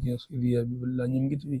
dia belanyam gitu ya.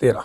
13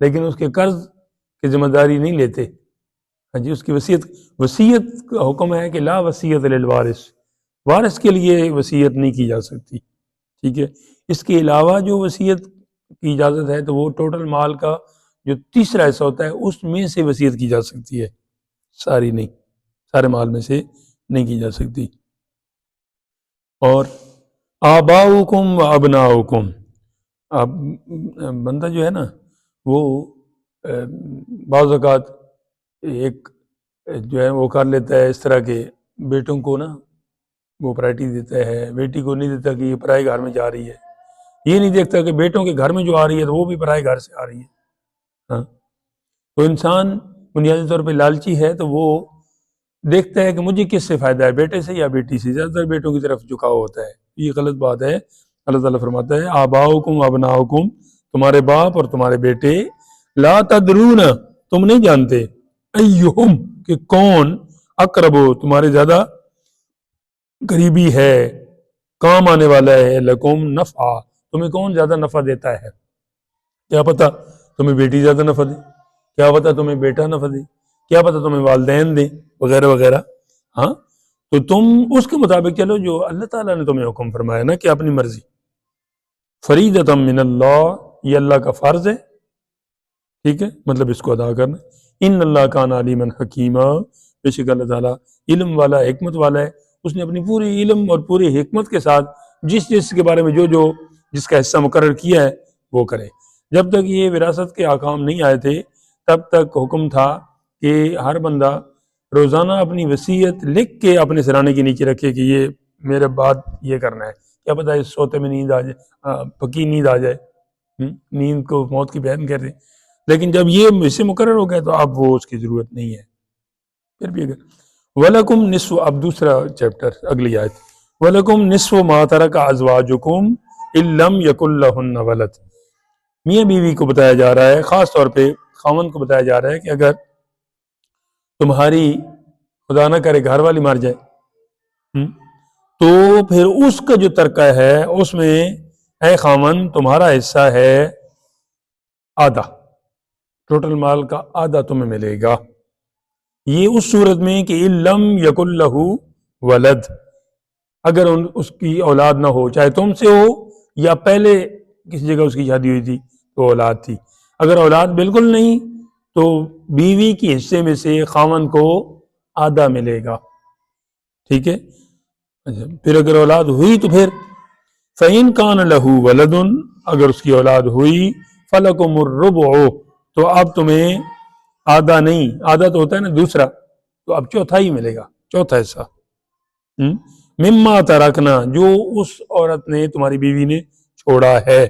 لیکن اس کے قرض کی ذمہ داری نہیں لیتے. ہاں جی، اس کی وصیت کا حکم ہے کہ لا وصیت للوارث، وارث کے لیے وصیت نہیں کی جا سکتی. ٹھیک ہے، اس کے علاوہ جو وصیت کی اجازت ہے تو وہ ٹوٹل مال کا جو تیسرا حصہ ہوتا ہے اس میں سے وصیت کی جا سکتی ہے، ساری نہیں، سارے مال میں سے نہیں کی جا سکتی. اور آباؤکم و ابناؤکم، اب بندہ جو ہے نا وہ بعض اوقات ایک جو ہے وہ کر لیتا ہے اس طرح کے بیٹوں کو نا وہ پرائرٹی دیتا ہے، بیٹی کو نہیں دیتا کہ یہ پرائے گھر میں جا رہی ہے، یہ نہیں دیکھتا کہ بیٹوں کے گھر میں جو آ رہی ہے تو وہ بھی پرائے گھر سے آ رہی ہے. ہاں، تو انسان بنیادی طور پہ لالچی ہے تو وہ دیکھتا ہے کہ مجھے کس سے فائدہ ہے، بیٹے سے یا بیٹی سے، زیادہ تر بیٹوں کی طرف جھکاؤ ہوتا ہے. یہ غلط بات ہے. اللہ تعالیٰ فرماتا ہے آباؤکم ابناؤکم، تمہارے باپ اور تمہارے بیٹے، لا تدرون، تم نہیں جانتے، ایہم، کہ کون، اقرب، تمہارے زیادہ قریبی ہے، کام آنے والا ہے، لکم نفع، تمہیں کون زیادہ نفع دیتا ہے. کیا پتہ تمہیں بیٹی زیادہ نفع دے، کیا پتہ تمہیں بیٹا نفع دے، کیا پتہ تمہیں والدین دیں، وغیرہ وغیرہ. ہاں، تو تم اس کے مطابق چلو جو اللہ تعالیٰ نے تمہیں حکم فرمایا نا، کہ اپنی مرضی. فریضۃ من اللہ، یہ اللہ کا فرض ہے. ٹھیک ہے، مطلب اس کو ادا کرنا. ان اللہ کان علیما حکیما، بے شک اللہ تعالیٰ علم والا، حکمت والا ہے. اس نے اپنی پوری علم اور پوری حکمت کے ساتھ جس کے بارے میں جس کا حصہ مقرر کیا ہے وہ کرے. جب تک یہ وراثت کے احکام نہیں آئے تھے تب تک حکم تھا کہ ہر بندہ روزانہ اپنی وصیت لکھ کے اپنے سرانے کے نیچے رکھے کہ یہ میرے بعد یہ کرنا ہے. کیا پتہ اس سوتے میں نیند آ جائے، پکی نیند آ جائے، نیند کو موت کی بیان کہتے ہیں. لیکن جب یہ حصے مقرر ہو گئے تو اب وہ اس کی ضرورت نہیں ہے. پھر بھی اگر وَلَكُمْ نِصْفُ، اب دوسرا چیپٹر، اگلی آیت، وَلَكُمْ نِصْفُ مَا تَرَكَ أَزْوَاجُكُمْ إِن لَّمْ يَكُن لَّهُنَّ وَلَدٌ. میاں بیوی کو بتایا جا رہا ہے، خاص طور پہ خاوند کو بتایا جا رہا ہے کہ اگر تمہاری خدا نہ کرے گھر والی مر جائے تو پھر اس کا جو ترکہ ہے اس میں اے خاوند تمہارا حصہ ہے آدھا، ٹوٹل مال کا آدھا تمہیں ملے گا. یہ اس صورت میں کہ لم یکن لہ ولد، اگر اس کی اولاد نہ ہو، چاہے تم سے ہو یا پہلے کسی جگہ اس کی شادی ہوئی تھی تو اولاد تھی. اگر اولاد بالکل نہیں تو بیوی کے حصے میں سے خاوند کو آدھا ملے گا. ٹھیک ہے، پھر اگر اولاد ہوئی تو پھر فَإِن كَانَ لَهُ وَلَدٌ، اگر اس کی اولاد ہوئی، فَلَكُمُ الرُّبُعُ، تو اب تمہیں آدھا نہیں، آدھا تو ہوتا ہے نا دوسرا، تو اب چوتھا ہی ملے گا، چوتھا حصہ. مما ترکنا، جو اس عورت نے، تمہاری بیوی نے چھوڑا ہے،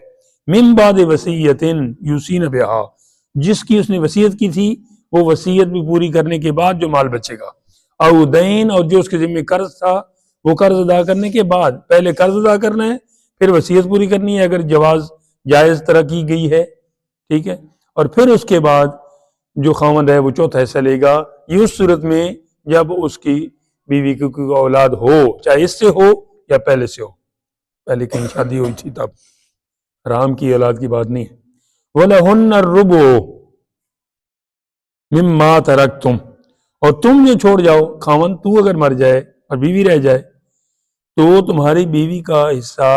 من بعد وصیت یوصین بہا، جس کی اس نے وصیت کی تھی وہ وصیت بھی پوری کرنے کے بعد جو مال بچے گا، او دین، اور جو اس کے ذمہ قرض تھا وہ قرض ادا کرنے کے بعد، پہلے قرض ادا کرنا ہے پھر وصیت پوری کرنی ہے اگر جائز طرح کی گئی ہے. ٹھیک ہے، اور پھر اس کے بعد جو خاوند ہے وہ چوتھا حصہ لے گا. یہ اس صورت میں جب اس کی بیوی کی کوئی اولاد ہو، چاہے اس سے ہو یا پہلے سے ہو، پہلے کہیں شادی ہوئی تھی تب، حرام کی اولاد کی بات نہیں ہے. وَلَهُنَّ الرُّبُعُ مِمَّا تَرَكْتُمْ، اور تم جو چھوڑ جاؤ، خاوند تو اگر مر جائے اور بیوی رہ جائے تو تمہاری بیوی کا حصہ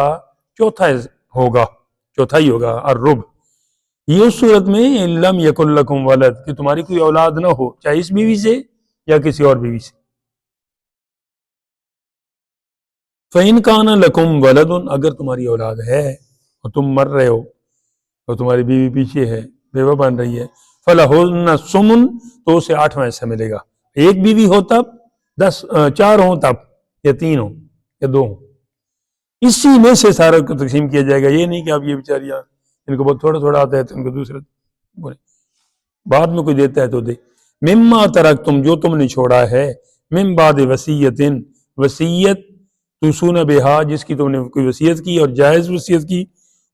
چوتھا ہوگا، چوتھائی ہوگا. الربع، یہ اس صورت میں لم یکن لکم ولد، کہ تمہاری کوئی اولاد نہ ہو، چاہے اس بیوی سے یا کسی اور بیوی سے. فَإِن كَانَ لَكُمْ وَلَدٌ، اگر تمہاری اولاد ہے اور تم مر رہے ہو اور تمہاری بیوی پیچھے ہے، بیوہ بن رہی ہے، فَلَهُنَّ الثُّمُنُ، تو اسے 8واں حصہ ملے گا. ایک بیوی ہو تب، 4 ہوں تب، یا 3 ہوں یا 2 ہوں، اسی میں سے سارا کو تقسیم کیا جائے گا. یہ نہیں کہ اب یہ بیچاریاں ان کو بہت تھوڑا تھوڑا آتا ہے تو ان کو دوسرے بعد میں کوئی دیتا ہے تو دے. مما ترکتم، جو تم نے چھوڑا ہے، من بعد وصیت، وصیت توصون بہا، جس کی تم نے کوئی وصیت کی اور جائز وصیت کی،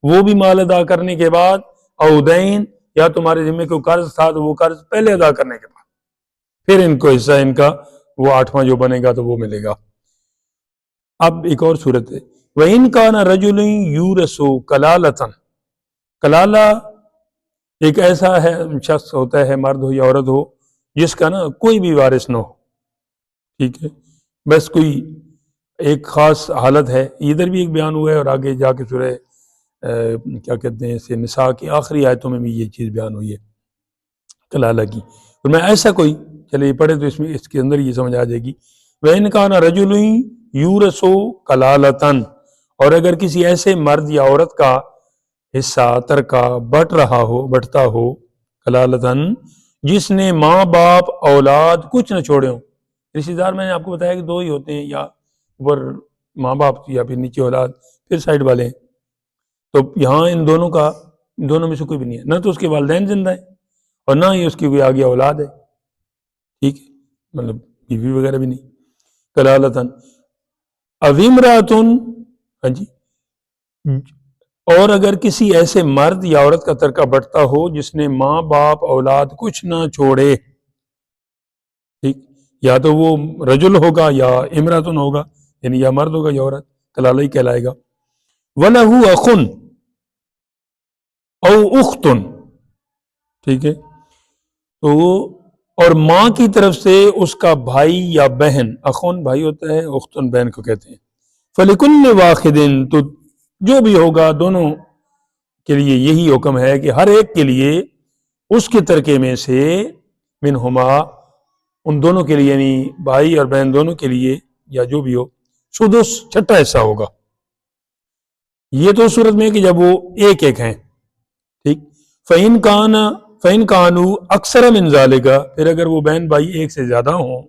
وہ بھی مال ادا کرنے کے بعد، او دین، یا تمہارے ذمہ کوئی قرض تھا تو وہ قرض پہلے ادا کرنے کے بعد، پھر ان کو حصہ ان کا وہ 8واں جو بنے گا تو وہ ملے گا. اب ایک اور صورت ہے، وَإِن كَانَ رَجُلٌ يُورَثُ كَلَالَةً، کلالہ ایک ایسا ہے شخص ہوتا ہے، مرد ہو یا عورت ہو، جس کا نا کوئی بھی وارث نہ ہو، ٹھیک ہے، بس کوئی ایک خاص حالت ہے، ادھر بھی ایک بیان ہوا ہے اور آگے جا کے سورہ کیا کہتے ہیں اسے نساء کی آخری آیتوں میں بھی یہ چیز بیان ہوئی ہے کلالہ کی. اور میں ایسا کوئی چلے پڑھے تو اس کے اندر یہ سمجھ آ جائے گی. وَإِنْ كَانَ رَجُلٌ يُورَثُ كَلَالَةً، اور اگر کسی ایسے مرد یا عورت کا حصہ ترکہ بٹتا ہو کلالتاً، جس نے ماں باپ اولاد کچھ نہ چھوڑے ہوں. رشتہ دار میں نے آپ کو بتایا کہ دو ہی ہوتے ہیں، یا اوپر ماں باپ یا پھر نیچے اولاد، پھر سائڈ والے ہیں. تو یہاں ان دونوں میں سے کوئی بھی نہیں ہے، نہ تو اس کے والدین زندہ ہیں اور نہ ہی اس کی کوئی آگے اولاد ہے، ٹھیک ہے، مطلب بیوی وغیرہ بھی نہیں. کلالتاً اوِمراتن، ہاں جی، اور اگر کسی ایسے مرد یا عورت کا ترکہ بٹتا ہو جس نے ماں باپ اولاد کچھ نہ چھوڑے، ٹھیک، یا تو وہ رجل ہوگا یا امراتن ہوگا، یعنی یا مرد ہوگا یا عورت، کلالہ ہی کہلائے گا. وَلَهُ أَخٌ او اختن، ٹھیک ہے، تو اور ماں کی طرف سے اس کا بھائی یا بہن، اخن بھائی ہوتا ہے، اختن بہن کو کہتے ہیں. فَلِكُلِّ وَاحِدٍ، تو جو بھی ہوگا دونوں کے لیے یہی حکم ہے کہ ہر ایک کے لیے اس کے ترکے میں سے منہما، ان دونوں کے لیے یعنی بھائی اور بہن دونوں کے لیے یا جو بھی ہو، سدس چھٹا حصہ ہوگا. یہ تو صورت میں کہ جب وہ ایک ایک ہیں، ٹھیک. فَإِنْ كَانُوا أَكْثَرَ مِنْ ذَلِكَ، پھر اگر وہ بہن بھائی ایک سے زیادہ ہوں،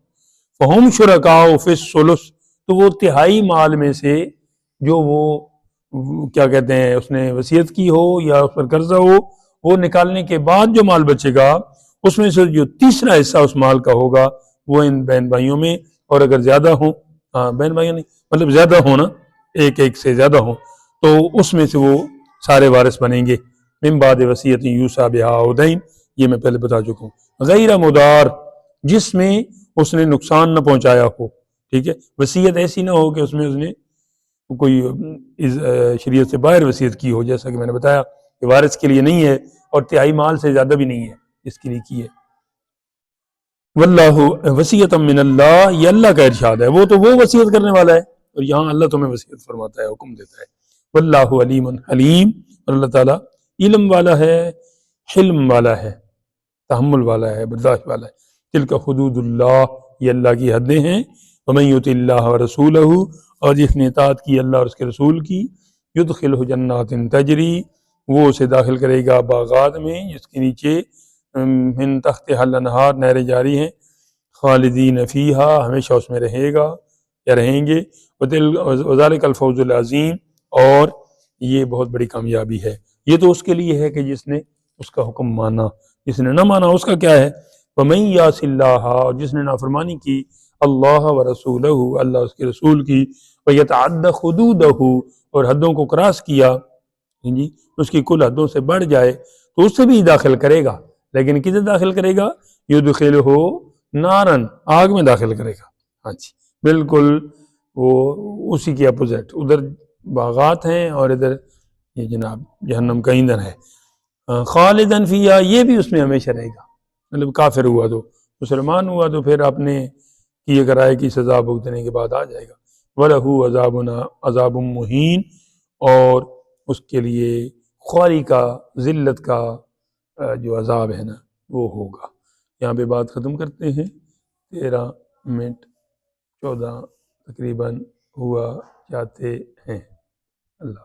فَهُمْ شُرَكَاءُ فِي الثُّلُثِ، تو وہ تہائی مال میں سے جو وہ کیا کہتے ہیں اس نے وصیت کی ہو یا اس پر قرضہ ہو، وہ نکالنے کے بعد جو مال بچے گا اس میں سے جو تیسرا حصہ اس مال کا ہوگا وہ ان بہن بھائیوں میں، اور اگر زیادہ ہوں، بہن بھائیوں نہیں مطلب زیادہ ہوں نا، ایک ایک سے زیادہ ہوں، تو اس میں سے وہ سارے وارث بنیں گے. من بعد وصیت یوصی بہا او دین، یہ میں پہلے بتا چکا ہوں. غیر مدار، جس میں اس نے نقصان نہ پہنچایا ہو، ٹھیک ہے. وصیت ایسی نہ ہو کہ اس میں اس نے کوئی شریعت سے باہر وصیت کی ہو، جیسا کہ میں نے بتایا کہ وارث کے لیے نہیں ہے اور تہائی مال سے زیادہ بھی نہیں ہے، اس کے لیے کی ہے. واللہ وصیت من اللہ، یہ اللہ کا ارشاد ہے، وہ تو وہ وصیت کرنے والا ہے، اور یہاں اللہ تمہیں وصیت فرماتا ہے، حکم دیتا ہے. واللہ علیم حلیم، اور اللہ تعالیٰ علم والا ہے، حلم والا ہے، تحمل والا ہے، برداشت والا ہے. تلک حدود اللہ، یہ اللہ کی حدیں ہیں. ومن یطع اللہ ورسولہ، اور جس نے اطاعت کی اللہ اور اس کے رسول کی، یدخلہ جنات تجری، وہ اسے داخل کرے گا باغات میں جس کے نیچے من تحتہا الانہار، نہریں جاری ہیں، خالدین فیہا، ہمیشہ اس میں رہے گا یا رہیں گے. وذالک الفوز العظیم، اور یہ بہت بڑی کامیابی ہے. یہ تو اس کے لیے ہے کہ جس نے اس کا حکم مانا، جس نے نہ مانا اس کا کیا ہے. وَمَن یعص اللہ، اور جس نے نافرمانی کی اللہ ورسولہ، اللہ اس کے رسول کی، وَیَتَعَدَّ حُدُودَهُ، اور حدوں کو کراس کیا، جی اس کی کل حدوں سے بڑھ جائے، تو اس سے بھی داخل کرے گا. لیکن کدھر داخل کرے گا؟ یدخلہ نارن، آگ میں داخل کرے گا. ہاں جی، بالکل وہ اسی کی اپوزٹ، ادھر باغات ہیں اور ادھر یہ جناب جہنم کا ایندھن ہے. خالدن فیہا، یہ بھی اس میں ہمیشہ رہے گا. مطلب کافر ہوا تو، مسلمان ہوا تو پھر آپ نے کیے کرائے کی سزا بھگتنے کے بعد آ جائے گا. وَلَهُ عذاب مہین، اور اس کے لیے خواری کا، ذلت کا جو عذاب ہے نا وہ ہوگا. یہاں پہ بات ختم کرتے ہیں. 13 منٹ 14 تقریباً ہوا جاتے ہیں. اللہ